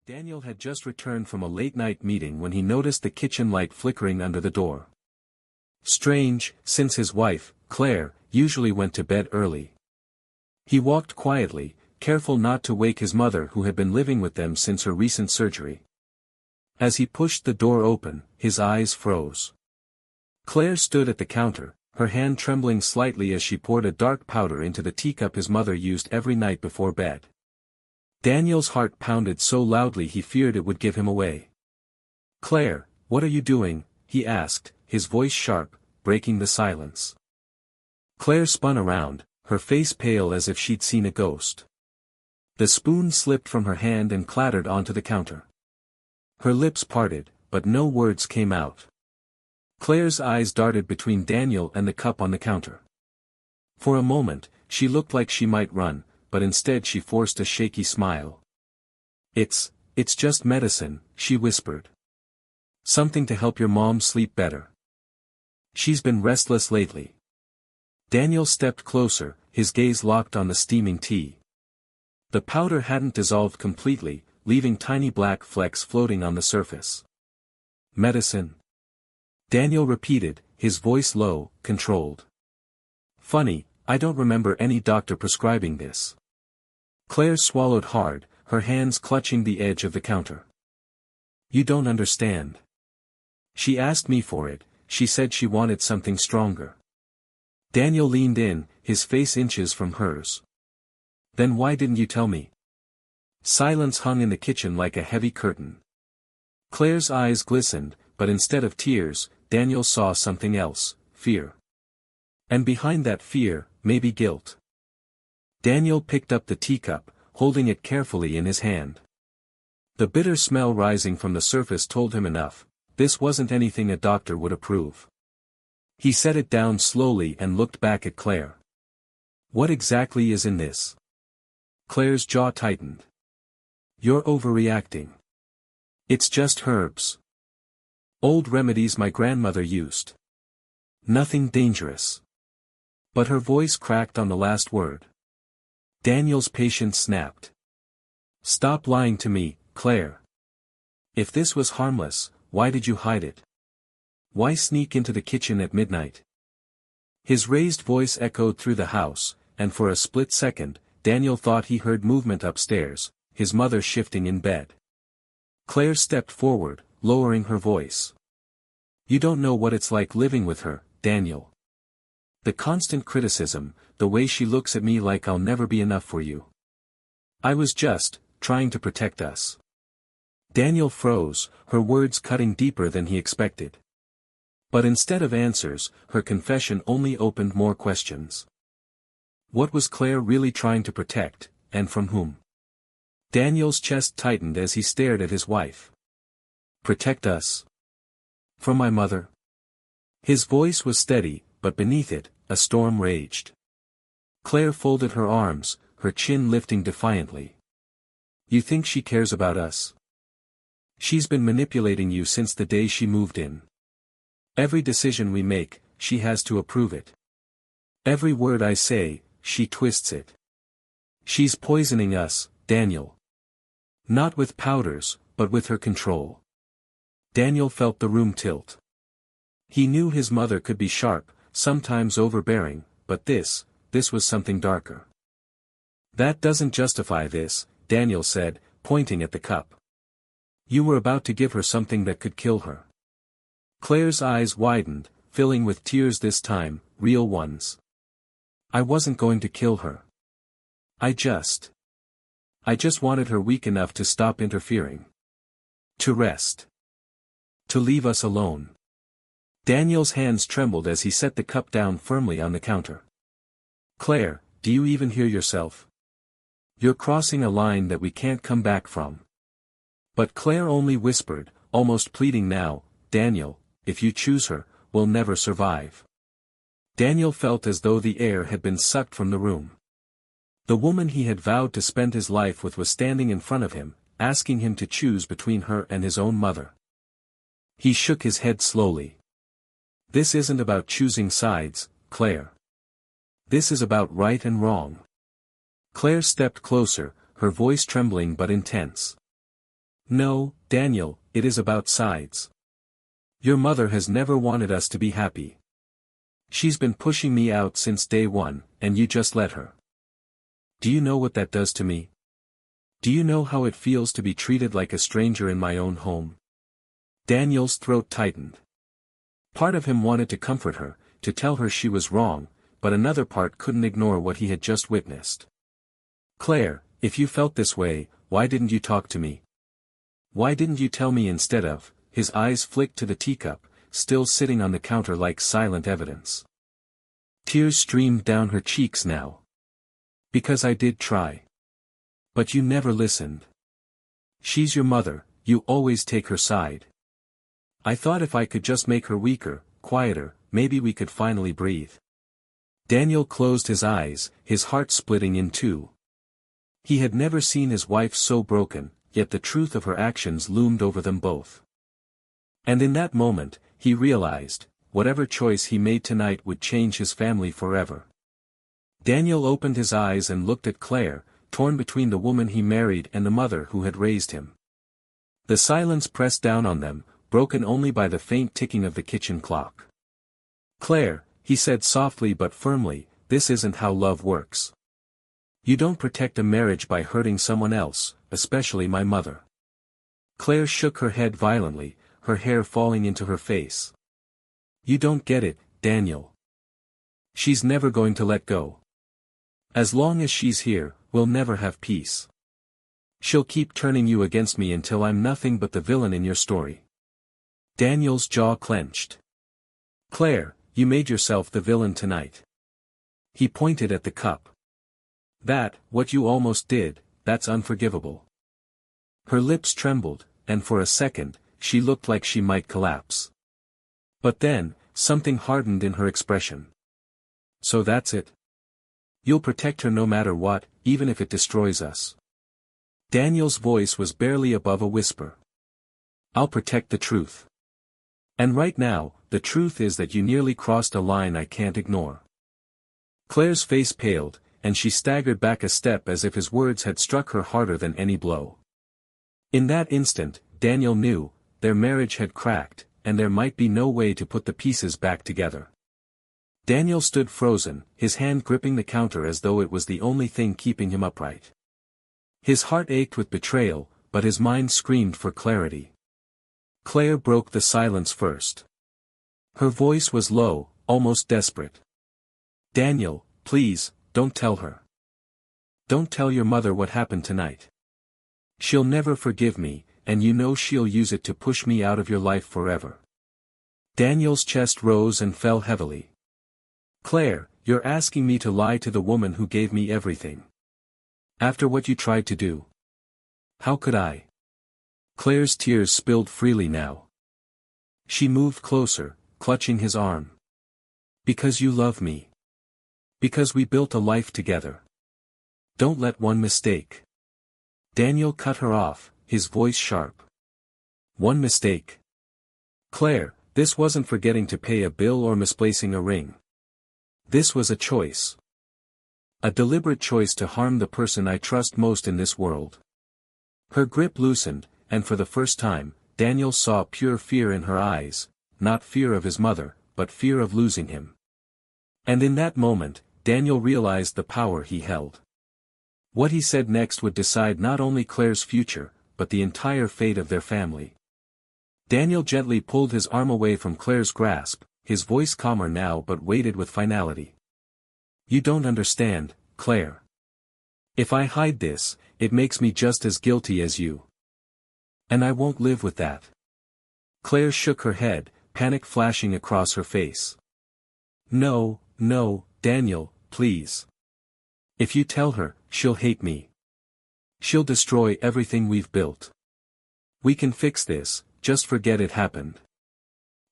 Daniel had just returned from a late-night meeting when he noticed the kitchen light flickering under the door. Strange, since his wife, Claire, usually went to bed early. He walked quietly, careful not to wake his mother who had been living with them since her recent surgery. As he pushed the door open, his eyes froze. Claire stood at the counter, her hand trembling slightly as she poured a dark powder into the teacup his mother used every night before bed. Daniel's heart pounded so loudly he feared it would give him away. "Claire, what are you doing?" he asked, his voice sharp, breaking the silence. Claire spun around, her face pale as if she'd seen a ghost. The spoon slipped from her hand and clattered onto the counter. Her lips parted, but no words came out. Claire's eyes darted between Daniel and the cup on the counter. For a moment, she looked like she might run, but instead she forced a shaky smile. It's just medicine," she whispered. "Something to help your mom sleep better. She's been restless lately." Daniel stepped closer, his gaze locked on the steaming tea. The powder hadn't dissolved completely, leaving tiny black flecks floating on the surface. "Medicine?" Daniel repeated, his voice low, controlled. "Funny, I don't remember any doctor prescribing this." Claire swallowed hard, her hands clutching the edge of the counter. "You don't understand. She asked me for it, she said she wanted something stronger." Daniel leaned in, his face inches from hers. "Then why didn't you tell me?" Silence hung in the kitchen like a heavy curtain. Claire's eyes glistened, but instead of tears, Daniel saw something else, fear. And behind that fear, maybe guilt. Daniel picked up the teacup, holding it carefully in his hand. The bitter smell rising from the surface told him enough, this wasn't anything a doctor would approve. He set it down slowly and looked back at Claire. "What exactly is in this?" Claire's jaw tightened. "You're overreacting. It's just herbs. Old remedies my grandmother used. Nothing dangerous." But her voice cracked on the last word. Daniel's patience snapped. "Stop lying to me, Claire. If this was harmless, why did you hide it? Why sneak into the kitchen at midnight?" His raised voice echoed through the house, and for a split second, Daniel thought he heard movement upstairs, his mother shifting in bed. Claire stepped forward, lowering her voice. "You don't know what it's like living with her, Daniel. The constant criticism, the way she looks at me like I'll never be enough for you. I was just trying to protect us." Daniel froze, her words cutting deeper than he expected. But instead of answers, her confession only opened more questions. What was Claire really trying to protect, and from whom? Daniel's chest tightened as he stared at his wife. "Protect us? From my mother?" His voice was steady, but beneath it, a storm raged. Claire folded her arms, her chin lifting defiantly. "You think she cares about us? She's been manipulating you since the day she moved in. Every decision we make, she has to approve it. Every word I say, she twists it. She's poisoning us, Daniel. Not with powders, but with her control." Daniel felt the room tilt. He knew his mother could be sharp, sometimes overbearing, but this was something darker. "That doesn't justify this," Daniel said, pointing at the cup. "You were about to give her something that could kill her." Claire's eyes widened, filling with tears this time, real ones. "I wasn't going to kill her. I just wanted her weak enough to stop interfering. To rest. To leave us alone." Daniel's hands trembled as he set the cup down firmly on the counter. "Claire, do you even hear yourself? You're crossing a line that we can't come back from." But Claire only whispered, almost pleading now, "Daniel, if you choose her, we'll never survive." Daniel felt as though the air had been sucked from the room. The woman he had vowed to spend his life with was standing in front of him, asking him to choose between her and his own mother. He shook his head slowly. "This isn't about choosing sides, Claire. This is about right and wrong." Claire stepped closer, her voice trembling but intense. No, Daniel, it is about sides. Your mother has never wanted us to be happy. She's been pushing me out since day one, and you just let her. Do you know what that does to me? Do you know how it feels to be treated like a stranger in my own home? Daniel's throat tightened. Part of him wanted to comfort her, to tell her she was wrong, but another part couldn't ignore what he had just witnessed. Claire, if you felt this way, why didn't you talk to me? Why didn't you tell me instead of? His eyes flicked to the teacup, still sitting on the counter like silent evidence. Tears streamed down her cheeks now. Because I did try. But you never listened. She's your mother, you always take her side. I thought if I could just make her weaker, quieter, maybe we could finally breathe. Daniel closed his eyes, his heart splitting in two. He had never seen his wife so broken, yet the truth of her actions loomed over them both. And in that moment, he realized, whatever choice he made tonight would change his family forever. Daniel opened his eyes and looked at Claire, torn between the woman he married and the mother who had raised him. The silence pressed down on them, broken only by the faint ticking of the kitchen clock. Claire, he said softly but firmly, this isn't how love works. You don't protect a marriage by hurting someone else, especially my mother. Claire shook her head violently, her hair falling into her face. You don't get it, Daniel. She's never going to let go. As long as she's here, we'll never have peace. She'll keep turning you against me until I'm nothing but the villain in your story. Daniel's jaw clenched. Claire, you made yourself the villain tonight. He pointed at the cup. What you almost did, that's unforgivable. Her lips trembled, and for a second, she looked like she might collapse. But then, something hardened in her expression. So that's it. You'll protect her no matter what, even if it destroys us. Daniel's voice was barely above a whisper. I'll protect the truth. And right now, the truth is that you nearly crossed a line I can't ignore. Claire's face paled, and she staggered back a step as if his words had struck her harder than any blow. In that instant, Daniel knew, their marriage had cracked, and there might be no way to put the pieces back together. Daniel stood frozen, his hand gripping the counter as though it was the only thing keeping him upright. His heart ached with betrayal, but his mind screamed for clarity. Claire broke the silence first. Her voice was low, almost desperate. Daniel, please, don't tell her. Don't tell your mother what happened tonight. She'll never forgive me, and you know she'll use it to push me out of your life forever. Daniel's chest rose and fell heavily. Claire, you're asking me to lie to the woman who gave me everything. After what you tried to do. How could I? Claire's tears spilled freely now. She moved closer, clutching his arm. Because you love me. Because we built a life together. Don't let one mistake. Daniel cut her off, his voice sharp. One mistake. Claire, this wasn't forgetting to pay a bill or misplacing a ring. This was a choice. A deliberate choice to harm the person I trust most in this world. Her grip loosened, and for the first time, Daniel saw pure fear in her eyes, not fear of his mother, but fear of losing him. And in that moment, Daniel realized the power he held. What he said next would decide not only Claire's future, but the entire fate of their family. Daniel gently pulled his arm away from Claire's grasp, his voice calmer now but weighted with finality. You don't understand, Claire. If I hide this, it makes me just as guilty as you. And I won't live with that. Claire shook her head, panic flashing across her face. No, Daniel, please. If you tell her, she'll hate me. She'll destroy everything we've built. We can fix this, just forget it happened.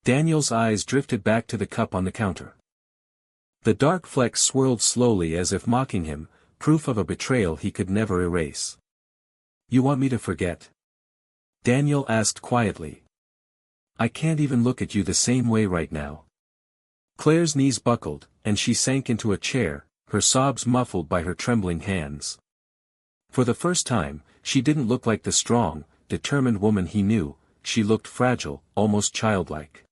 Daniel's eyes drifted back to the cup on the counter. The dark flecks swirled slowly as if mocking him, proof of a betrayal he could never erase. You want me to forget? Daniel asked quietly. I can't even look at you the same way right now. Claire's knees buckled, and she sank into a chair, her sobs muffled by her trembling hands. For the first time, she didn't look like the strong, determined woman he knew, she looked fragile, almost childlike.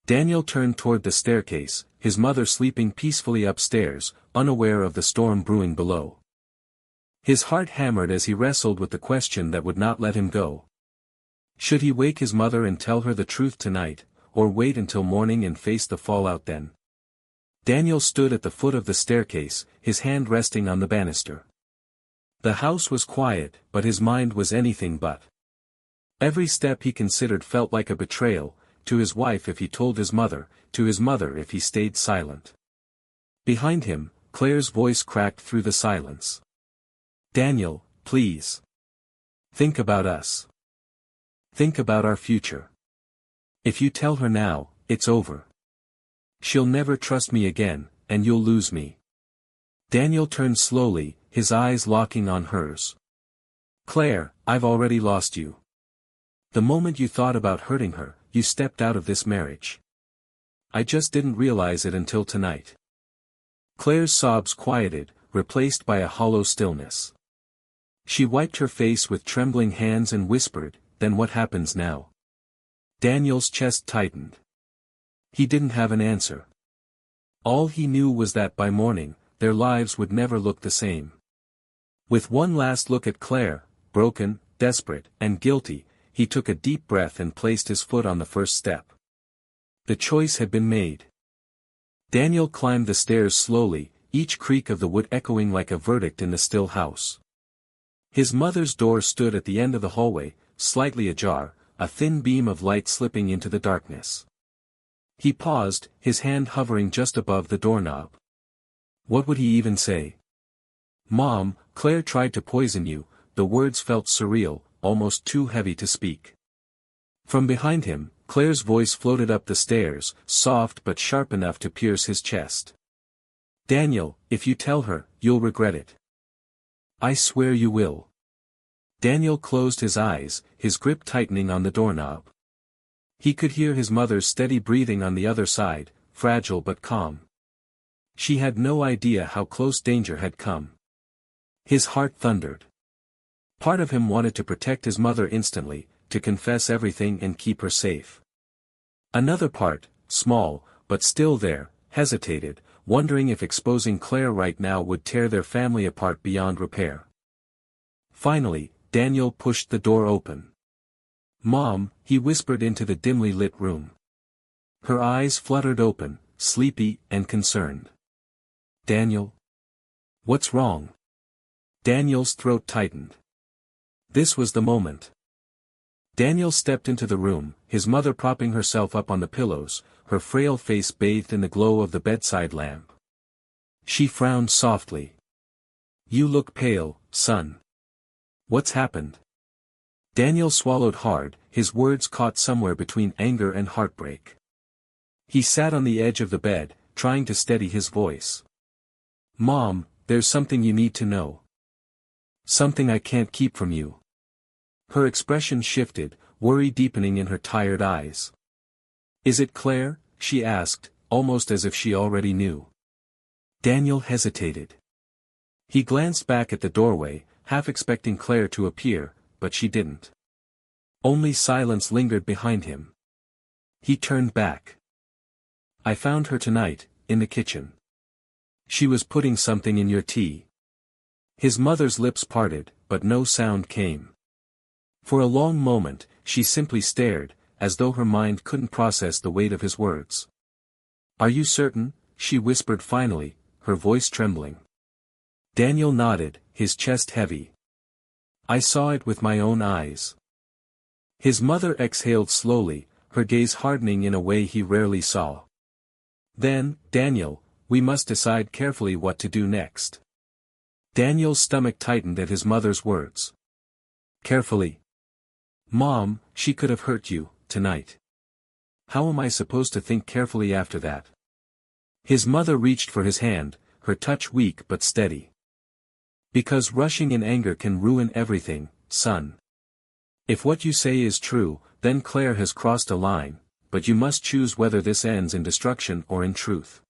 Daniel turned toward the staircase, his mother sleeping peacefully upstairs, unaware of the storm brewing below. His heart hammered as he wrestled with the question that would not let him go. Should he wake his mother and tell her the truth tonight, or wait until morning and face the fallout then? Daniel stood at the foot of the staircase, his hand resting on the banister. The house was quiet, but his mind was anything but. Every step he considered felt like a betrayal, to his wife if he told his mother, to his mother if he stayed silent. Behind him, Claire's voice cracked through the silence. "Daniel, please. Think about us. Think about our future. If you tell her now, it's over. She'll never trust me again, and you'll lose me." Daniel turned slowly, his eyes locking on hers. "Claire, I've already lost you. The moment you thought about hurting her, you stepped out of this marriage. I just didn't realize it until tonight." Claire's sobs quieted, replaced by a hollow stillness. She wiped her face with trembling hands and whispered, "Then what happens now?" Daniel's chest tightened. He didn't have an answer. All he knew was that by morning, their lives would never look the same. With one last look at Claire, broken, desperate, and guilty, he took a deep breath and placed his foot on the first step. The choice had been made. Daniel climbed the stairs slowly, each creak of the wood echoing like a verdict in the still house. His mother's door stood at the end of the hallway, slightly ajar, a thin beam of light slipping into the darkness. He paused, his hand hovering just above the doorknob. What would he even say? "Mom, Claire tried to poison you," the words felt surreal, almost too heavy to speak. From behind him, Claire's voice floated up the stairs, soft but sharp enough to pierce his chest. "Daniel, if you tell her, you'll regret it. I swear you will." Daniel closed his eyes, his grip tightening on the doorknob. He could hear his mother's steady breathing on the other side, fragile but calm. She had no idea how close danger had come. His heart thundered. Part of him wanted to protect his mother instantly, to confess everything and keep her safe. Another part, small, but still there, hesitated, wondering if exposing Claire right now would tear their family apart beyond repair. Finally, Daniel pushed the door open. "Mom," he whispered into the dimly lit room. Her eyes fluttered open, sleepy and concerned. "Daniel? What's wrong?" Daniel's throat tightened. This was the moment. Daniel stepped into the room, his mother propping herself up on the pillows, her frail face bathed in the glow of the bedside lamp. She frowned softly. "You look pale, son. What's happened?" Daniel swallowed hard, his words caught somewhere between anger and heartbreak. He sat on the edge of the bed, trying to steady his voice. "Mom, there's something you need to know. Something I can't keep from you." Her expression shifted, worry deepening in her tired eyes. "Is it Claire?" she asked, almost as if she already knew. Daniel hesitated. He glanced back at the doorway, half expecting Claire to appear, but she didn't. Only silence lingered behind him. He turned back. "I found her tonight, in the kitchen. She was putting something in your tea." His mother's lips parted, but no sound came. For a long moment, she simply stared, as though her mind couldn't process the weight of his words. "Are you certain?" she whispered finally, her voice trembling. Daniel nodded, his chest heavy. "I saw it with my own eyes." His mother exhaled slowly, her gaze hardening in a way he rarely saw. "Then, Daniel, we must decide carefully what to do next." Daniel's stomach tightened at his mother's words. "Carefully? Mom, she could have hurt you, tonight. How am I supposed to think carefully after that?" His mother reached for his hand, her touch weak but steady. "Because rushing in anger can ruin everything, son. If what you say is true, then Claire has crossed a line, but you must choose whether this ends in destruction or in truth."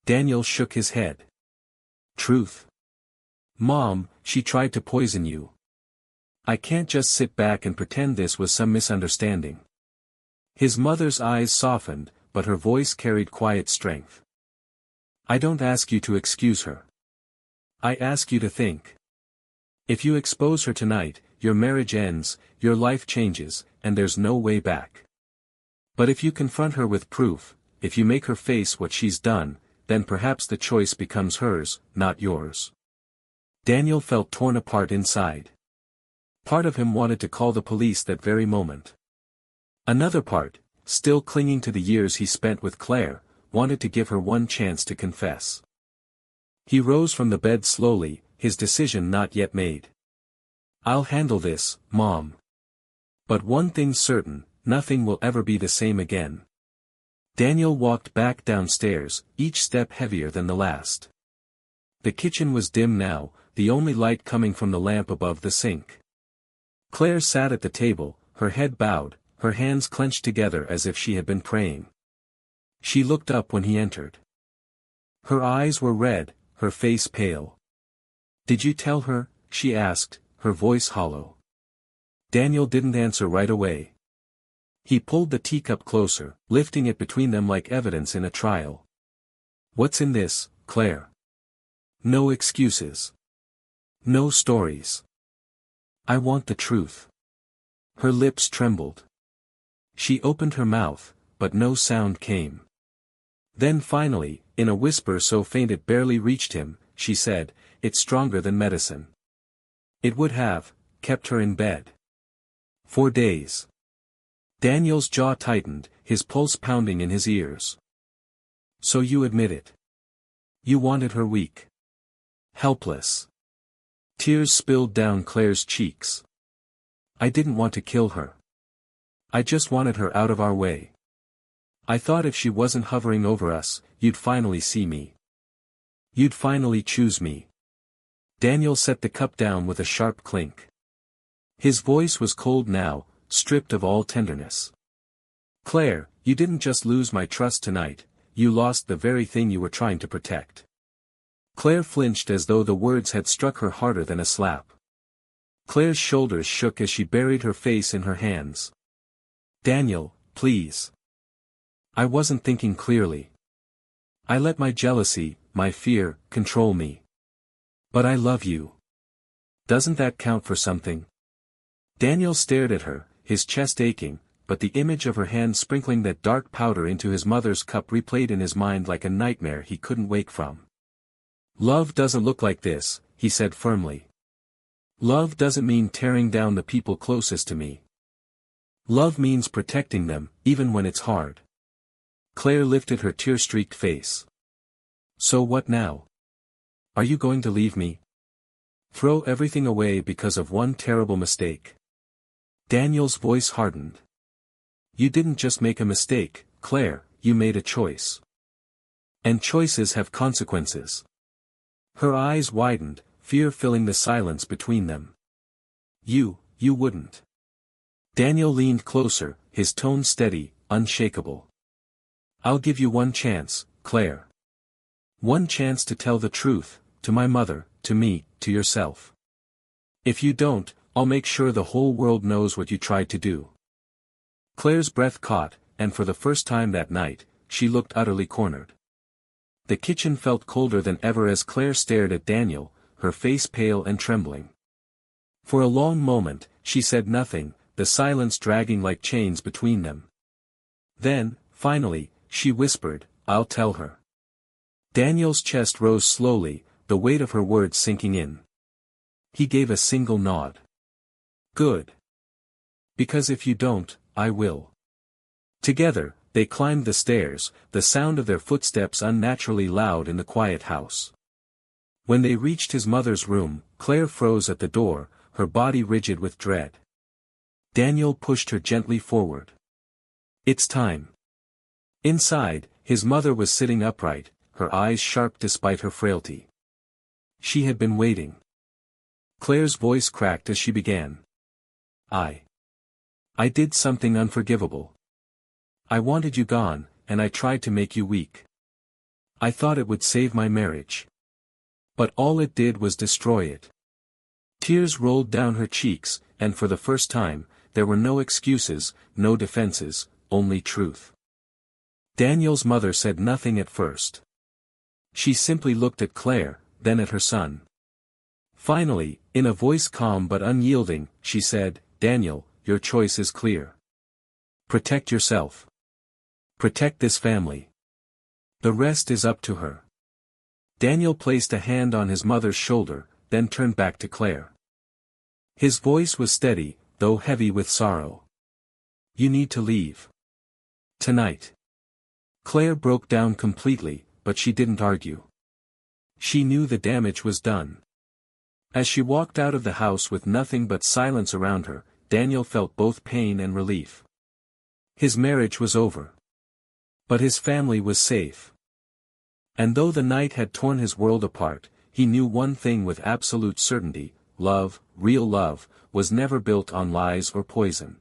Daniel shook his head. "Truth? Mom, she tried to poison you." I can't just sit back and pretend this was some misunderstanding. His mother's eyes softened, but her voice carried quiet strength. I don't ask you to excuse her. I ask you to think. If you expose her tonight, your marriage ends, your life changes, and there's no way back. But if you confront her with proof, if you make her face what she's done, then perhaps the choice becomes hers, not yours. Daniel felt torn apart inside. Part of him wanted to call the police that very moment. Another part, still clinging to the years he spent with Claire, wanted to give her one chance to confess. He rose from the bed slowly, his decision not yet made. I'll handle this, Mom. But one thing's certain, nothing will ever be the same again. Daniel walked back downstairs, each step heavier than the last. The kitchen was dim now, the only light coming from the lamp above the sink. Claire sat at the table, her head bowed, her hands clenched together as if she had been praying. She looked up when he entered. Her eyes were red, her face pale. Did you tell her? She asked, her voice hollow. Daniel didn't answer right away. He pulled the teacup closer, lifting it between them like evidence in a trial. What's in this, Claire? No excuses. No stories. I want the truth. Her lips trembled. She opened her mouth, but no sound came. Then finally, in a whisper so faint it barely reached him, she said, it's stronger than medicine. It would have kept her in bed. For days. Daniel's jaw tightened, his pulse pounding in his ears. So you admit it. You wanted her weak. Helpless. Tears spilled down Claire's cheeks. I didn't want to kill her. I just wanted her out of our way. I thought if she wasn't hovering over us, you'd finally see me. You'd finally choose me. Daniel set the cup down with a sharp clink. His voice was cold now, stripped of all tenderness. Claire, you didn't just lose my trust tonight, you lost the very thing you were trying to protect. Claire flinched as though the words had struck her harder than a slap. Claire's shoulders shook as she buried her face in her hands. Daniel, please. I wasn't thinking clearly. I let my jealousy, my fear, control me. But I love you. Doesn't that count for something? Daniel stared at her, his chest aching, but the image of her hand sprinkling that dark powder into his mother's cup replayed in his mind like a nightmare he couldn't wake from. Love doesn't look like this, he said firmly. Love doesn't mean tearing down the people closest to me. Love means protecting them, even when it's hard. Claire lifted her tear-streaked face. So what now? Are you going to leave me? Throw everything away because of one terrible mistake? Daniel's voice hardened. You didn't just make a mistake, Claire, you made a choice. And choices have consequences. Her eyes widened, fear filling the silence between them. You wouldn't. Daniel leaned closer, his tone steady, unshakable. I'll give you one chance, Claire. One chance to tell the truth, to my mother, to me, to yourself. If you don't, I'll make sure the whole world knows what you tried to do. Claire's breath caught, and for the first time that night, she looked utterly cornered. The kitchen felt colder than ever as Claire stared at Daniel, her face pale and trembling. For a long moment, she said nothing, the silence dragging like chains between them. Then, finally, she whispered, I'll tell her. Daniel's chest rose slowly, the weight of her words sinking in. He gave a single nod. Good. Because if you don't, I will. Together, they climbed the stairs, the sound of their footsteps unnaturally loud in the quiet house. When they reached his mother's room, Claire froze at the door, her body rigid with dread. Daniel pushed her gently forward. It's time. Inside, his mother was sitting upright, her eyes sharp despite her frailty. She had been waiting. Claire's voice cracked as she began. I did something unforgivable. I wanted you gone, and I tried to make you weak. I thought it would save my marriage. But all it did was destroy it. Tears rolled down her cheeks, and for the first time, there were no excuses, no defenses, only truth. Daniel's mother said nothing at first. She simply looked at Claire, then at her son. Finally, in a voice calm but unyielding, she said, "Daniel, your choice is clear. Protect yourself. Protect this family. The rest is up to her." Daniel placed a hand on his mother's shoulder, then turned back to Claire. His voice was steady, though heavy with sorrow. "You need to leave. Tonight." Claire broke down completely, but she didn't argue. She knew the damage was done. As she walked out of the house with nothing but silence around her, Daniel felt both pain and relief. His marriage was over. But his family was safe. And though the night had torn his world apart, he knew one thing with absolute certainty: love, real love, was never built on lies or poison.